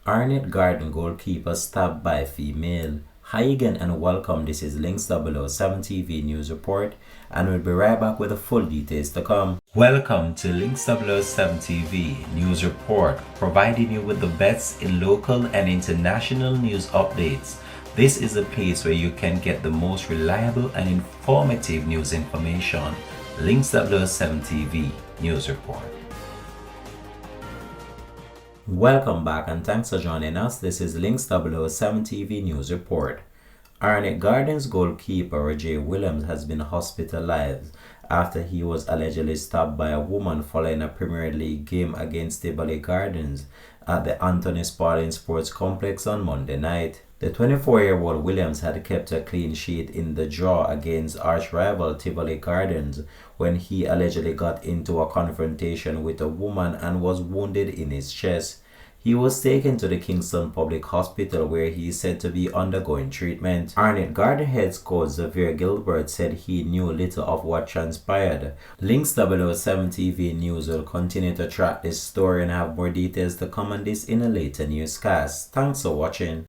Arnett Garden goalkeeper stabbed by female. Hi again and welcome. This is Links 007 TV News Report, and we'll be right back with the full details to come. Welcome to Links 007 TV News Report, providing you with the best in local and international news updates. This is a place where you can get the most reliable and informative news information. Links 007 TV News Report. Welcome back and thanks for joining us. This is Links 007 TV News Report. Arnett Gardens goalkeeper J. Williams has been hospitalized after he was allegedly stabbed by a woman following a Premier League game against Tivoli Gardens at the Anthony Spalding Sports Complex on Monday night. The 24-year-old Williams had kept a clean sheet in the draw against arch-rival Tivoli Gardens when he allegedly got into a confrontation with a woman and was wounded in his chest. He was taken to the Kingston Public Hospital where he is said to be undergoing treatment. Arnett Garden head coach Xavier Gilbert said he knew little of what transpired. Links 007 TV News will continue to track this story and have more details to come on this in a later newscast. Thanks for watching.